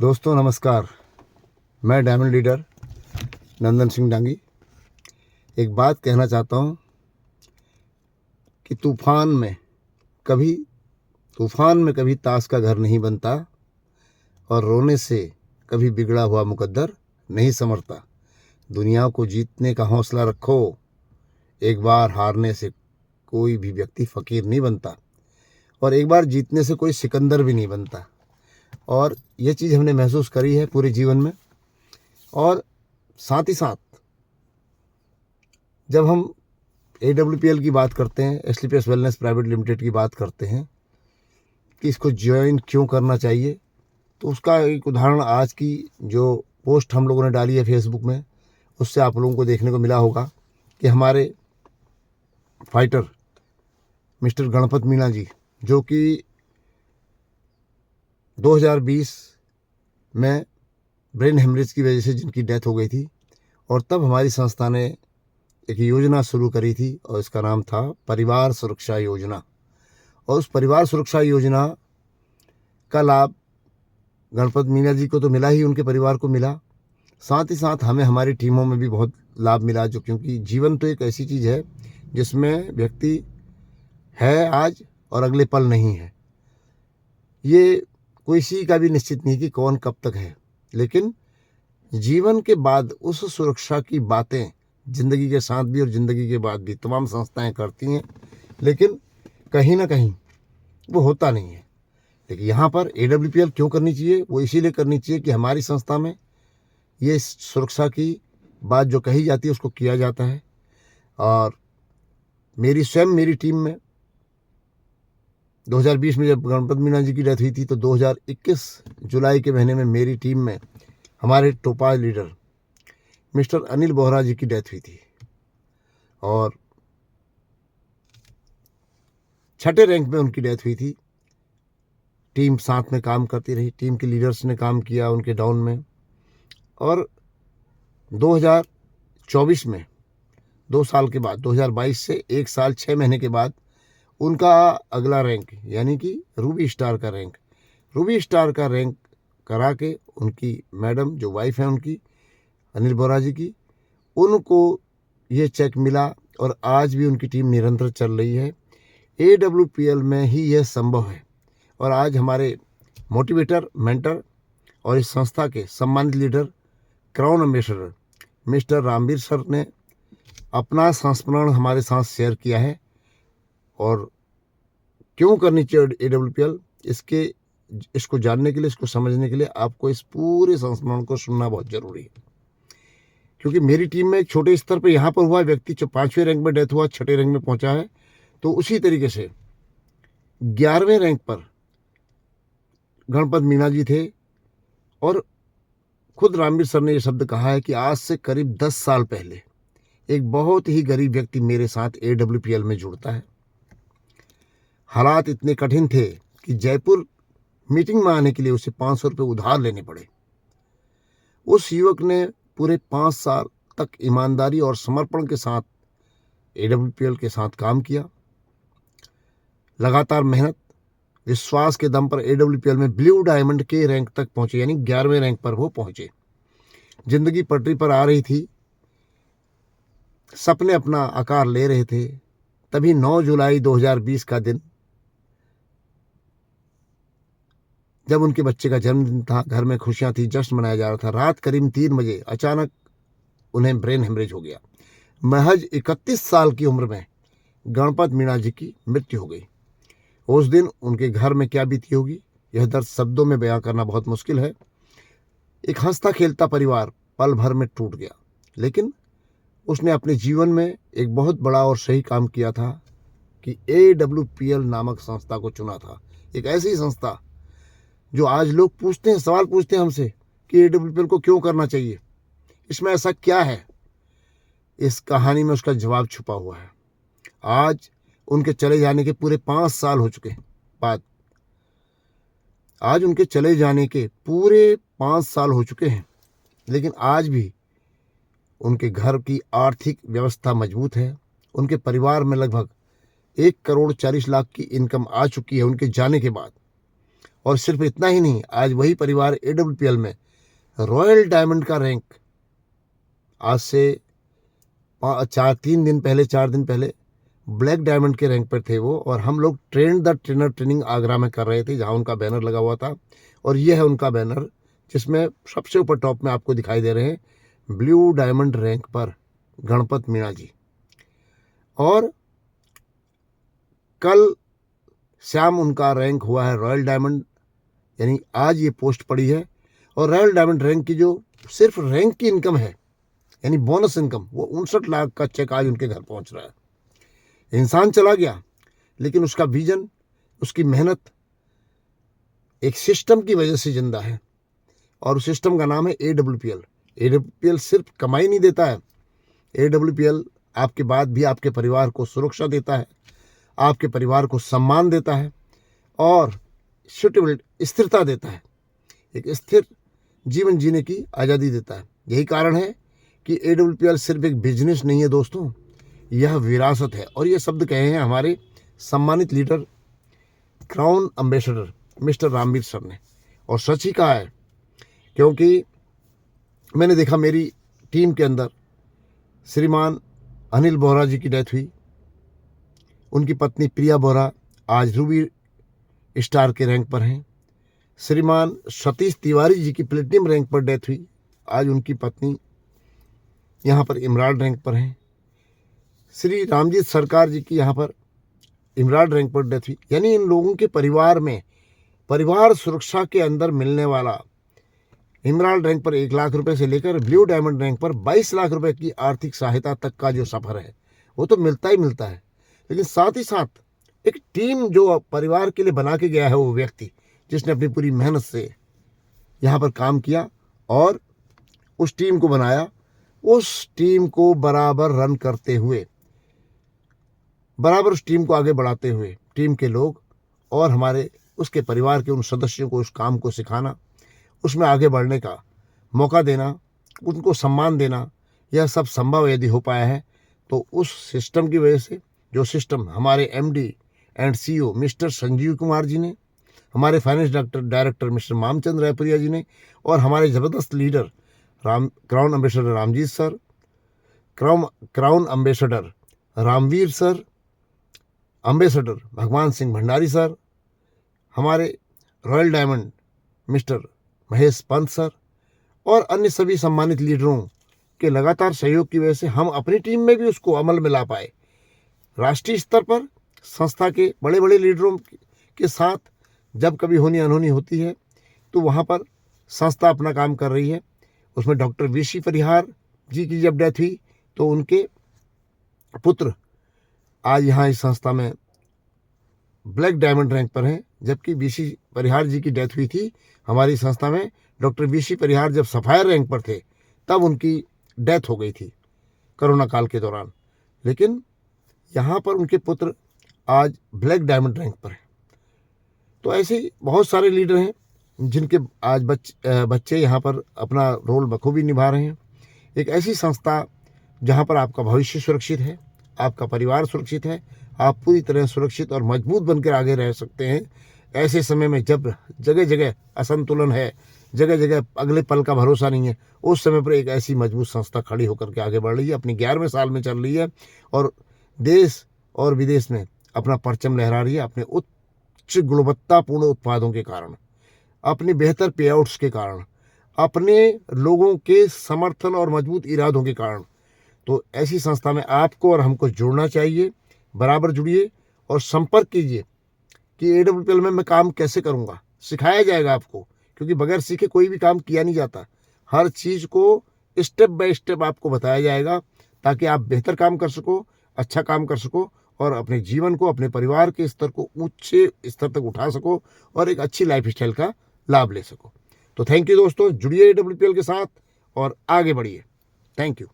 दोस्तों नमस्कार। मैं डायमंड लीडर नंदन सिंह डांगी एक बात कहना चाहता हूँ कि तूफान में कभी ताश का घर नहीं बनता और रोने से कभी बिगड़ा हुआ मुकद्दर नहीं संवरता। दुनिया को जीतने का हौसला रखो। एक बार हारने से कोई भी व्यक्ति फ़कीर नहीं बनता और एक बार जीतने से कोई सिकंदर भी नहीं बनता। और ये चीज़ हमने महसूस करी है पूरे जीवन में। और साथ ही साथ जब हम AWPL की बात करते हैं, एसलीपीएस वेलनेस प्राइवेट लिमिटेड की बात करते हैं कि इसको ज्वाइन क्यों करना चाहिए, तो उसका एक उदाहरण आज की जो पोस्ट हम लोगों ने डाली है फेसबुक में, उससे आप लोगों को देखने को मिला होगा कि हमारे फाइटर मिस्टर गणपत मीणा जी, जो कि 2020 में ब्रेन हेमरेज की वजह से जिनकी डेथ हो गई थी, और तब हमारी संस्था ने एक योजना शुरू करी थी और इसका नाम था परिवार सुरक्षा योजना। और उस परिवार सुरक्षा योजना का लाभ गणपत मीणा जी को तो मिला ही, उनके परिवार को मिला, साथ ही साथ हमें हमारी टीमों में भी बहुत लाभ मिला। जो क्योंकि जीवन तो एक ऐसी चीज़ है जिसमें व्यक्ति है आज और अगले पल नहीं है। ये कोई किसी का भी निश्चित नहीं कि कौन कब तक है, लेकिन जीवन के बाद उस सुरक्षा की बातें ज़िंदगी के साथ भी और ज़िंदगी के बाद भी तमाम संस्थाएं करती हैं, लेकिन कहीं ना कहीं वो होता नहीं है। लेकिन यहाँ पर AWPL क्यों करनी चाहिए? वो इसीलिए करनी चाहिए कि हमारी संस्था में ये सुरक्षा की बात जो कही जाती है उसको किया जाता है। और मेरी टीम में 2020 में जब गणपत मीणा जी की डेथ हुई थी, तो 2021 जुलाई के महीने में मेरी टीम में हमारे topaz leader mister Anil Bohra ji की डेथ हुई थी। और 6ठे रैंक में उनकी डेथ हुई थी। टीम साथ में काम करती रही, टीम के लीडर्स ने काम किया उनके डाउन में। और 2024 में 2 साल के बाद, 2022 से 1 साल 6 महीने के बाद उनका अगला रैंक यानी कि रूबी स्टार का रैंक करा के उनकी मैडम जो वाइफ है उनकी अनिल बोहरा जी की, उनको ये चेक मिला और आज भी उनकी टीम निरंतर चल रही है। AWPL में ही यह संभव है। और आज हमारे मोटिवेटर, मेंटर और इस संस्था के सम्मानित leader, crown ambassador mister Ramveer sir ने अपना संस्मरण हमारे साथ शेयर किया है। और क्यों करनी चाहिए AWPL, इसको जानने के लिए, इसको समझने के लिए आपको इस पूरे संस्मरण को सुनना बहुत जरूरी है। क्योंकि मेरी टीम में एक छोटे स्तर पर यहाँ पर हुआ व्यक्ति जो 5वें रैंक में डेथ हुआ, 6ठे रैंक में पहुंचा है, तो उसी तरीके से 11वें रैंक पर गणपत मीणा जी थे। और खुद रामवीर सर ने ये शब्द कहा है कि आज से करीब 10 साल पहले एक बहुत ही गरीब व्यक्ति मेरे साथ AWPL में जुड़ता है। हालात इतने कठिन थे कि जयपुर मीटिंग में आने के लिए उसे 500 रुपये उधार लेने पड़े। उस युवक ने पूरे 5 साल तक ईमानदारी और समर्पण के साथ AWPL के साथ काम किया। लगातार मेहनत, विश्वास के दम पर AWPL में ब्लू डायमंड के रैंक तक पहुंचे, यानी 11वें रैंक पर वो पहुंचे। जिंदगी पटरी पर आ रही थी, सपने अपना आकार ले रहे थे। तभी 9 जुलाई 2020 का दिन, जब उनके बच्चे का जन्मदिन था, घर में खुशियां थी, जश्न मनाया जा रहा था, रात करीब 3 बजे अचानक उन्हें ब्रेन हेमरेज हो गया। महज 31 साल की उम्र में गणपत मीणा जी की मृत्यु हो गई। उस दिन उनके घर में क्या बीती होगी, यह दर्द शब्दों में बयां करना बहुत मुश्किल है। एक हंसता खेलता परिवार पल भर में टूट गया, लेकिन उसने अपने जीवन में एक बहुत बड़ा और सही काम किया था कि AWPL नामक संस्था को चुना था। एक ऐसी संस्था जो आज लोग सवाल पूछते हैं हमसे कि AWPL को क्यों करना चाहिए, इसमें ऐसा क्या है। इस कहानी में उसका जवाब छुपा हुआ है। आज उनके चले जाने के पूरे 5 साल हो चुके हैं, लेकिन आज भी उनके घर की आर्थिक व्यवस्था मजबूत है। उनके परिवार में लगभग 1 करोड़ 40 लाख की इनकम आ चुकी है उनके जाने के बाद। और सिर्फ इतना ही नहीं, आज वही परिवार AWPL में रॉयल डायमंड का रैंक आज से 4 दिन पहले ब्लैक डायमंड के रैंक पर थे वो, और हम लोग train the trainer training Agra में कर रहे थे, जहाँ उनका बैनर लगा हुआ था। और ये है उनका बैनर, जिसमें सबसे ऊपर टॉप में आपको दिखाई दे रहे हैं ब्लू डायमंड रैंक पर गणपत मीणा जी। और कल शाम उनका रैंक हुआ है रॉयल डायमंड, यानी आज ये पोस्ट पड़ी है। और रॉयल डायमंड रैंक की जो सिर्फ रैंक की इनकम है, यानी बोनस इनकम, वो 59 लाख का चेक आज उनके घर पहुंच रहा है। इंसान चला गया, लेकिन उसका विजन, उसकी मेहनत एक सिस्टम की वजह से जिंदा है, और उस सिस्टम का नाम है AWPL। AWPL सिर्फ कमाई नहीं देता है, AWPL आपके बाद भी आपके परिवार को सुरक्षा देता है, आपके परिवार को सम्मान देता है, और सुटेबल स्थिरता देता है, एक स्थिर जीवन जीने की आज़ादी देता है। यही कारण है कि AWPL सिर्फ एक बिजनेस नहीं है दोस्तों, यह विरासत है। और ये शब्द कहे हैं हमारे सम्मानित leader, crown ambassador mister Ramveer sir ने, और सच ही कहा है, क्योंकि मैंने देखा मेरी टीम के अंदर श्रीमान अनिल बोहरा जी की डेथ हुई, उनकी पत्नी प्रिया बोहरा आज रूबी स्टार के रैंक पर हैं। श्रीमान सतीश तिवारी जी की प्लेटिनम रैंक पर डेथ हुई, आज उनकी पत्नी यहाँ पर इमराल्ड रैंक पर हैं। श्री रामजीत सरकार जी की यहाँ पर इमराल्ड रैंक पर डेथ हुई। यानी इन लोगों के परिवार में परिवार सुरक्षा के अंदर मिलने वाला इमराल्ड रैंक पर 1 लाख रुपए से लेकर ब्लू डायमंड रैंक पर 22 लाख रुपए की आर्थिक सहायता तक का जो सफर है, वो तो मिलता ही मिलता है। लेकिन साथ ही साथ एक टीम जो परिवार के लिए बना के गया है, वो व्यक्ति जिसने अपनी पूरी मेहनत से यहाँ पर काम किया और उस टीम को बनाया, उस टीम को बराबर रन करते हुए, बराबर उस टीम को आगे बढ़ाते हुए टीम के लोग और हमारे उसके परिवार के उन सदस्यों को उस काम को सिखाना, उसमें आगे बढ़ने का मौका देना, उनको सम्मान देना, यह सब संभव यदि हो पाया है तो उस सिस्टम की वजह से, जो सिस्टम हमारे MD and CEO mister Sanjeev Kumar ji ने, हमारे finance director mister Mamchand Raipuria ji ने, और हमारे ज़बरदस्त leader crown ambassador Ramjeet sir, crown ambassador Ramveer sir, ambassador Bhagwan Singh Bhandari sir, हमारे royal diamond mister Mahesh Pant sir, और अन्य सभी सम्मानित लीडरों के लगातार सहयोग की वजह से हम अपनी टीम में भी उसको अमल में ला पाए। राष्ट्रीय स्तर पर संस्था के बड़े बड़े लीडरों के साथ जब कभी होनी अनहोनी होती है तो वहाँ पर संस्था अपना काम कर रही है। उसमें डॉक्टर VC परिहार जी की जब डेथ हुई तो उनके पुत्र आज यहाँ इस संस्था में ब्लैक डायमंड रैंक पर हैं, जबकि VC परिहार जी की डेथ हुई थी हमारी संस्था में। डॉक्टर VC परिहार जब सफायर रैंक पर थे तब उनकी डेथ हो गई थी कोरोना काल के दौरान, लेकिन यहाँ पर उनके पुत्र आज ब्लैक डायमंड रैंक पर हैं। तो ऐसे ही बहुत सारे लीडर हैं जिनके आज बच्चे यहाँ पर अपना रोल बखूबी निभा रहे हैं। एक ऐसी संस्था जहाँ पर आपका भविष्य सुरक्षित है, आपका परिवार सुरक्षित है, आप पूरी तरह सुरक्षित और मजबूत बनकर आगे रह सकते हैं। ऐसे समय में जब जगह जगह असंतुलन है, जगह जगह अगले पल का भरोसा नहीं है, उस समय पर एक ऐसी मजबूत संस्था खड़ी होकर के आगे बढ़ रही है, अपनी 11वें साल में चल रही है और देश और विदेश में अपना परचम लहरा रही है अपने उच्च गुणवत्तापूर्ण उत्पादों के कारण, अपने बेहतर पेआउट्स के कारण, अपने लोगों के समर्थन और मजबूत इरादों के कारण। तो ऐसी संस्था में आपको और हमको जुड़ना चाहिए। बराबर जुड़िए और संपर्क कीजिए कि AWPL में मैं काम कैसे करूँगा, सिखाया जाएगा आपको, क्योंकि बगैर सीखे कोई भी काम किया नहीं जाता। हर चीज़ को स्टेप बाय स्टेप आपको बताया जाएगा ताकि आप बेहतर काम कर सको, अच्छा काम कर सको और अपने जीवन को, अपने परिवार के स्तर को ऊंचे स्तर तक उठा सको और एक अच्छी लाइफस्टाइल का लाभ ले सको। तो थैंक यू दोस्तों, जुड़िए AWPL के साथ और आगे बढ़िए। Thank you.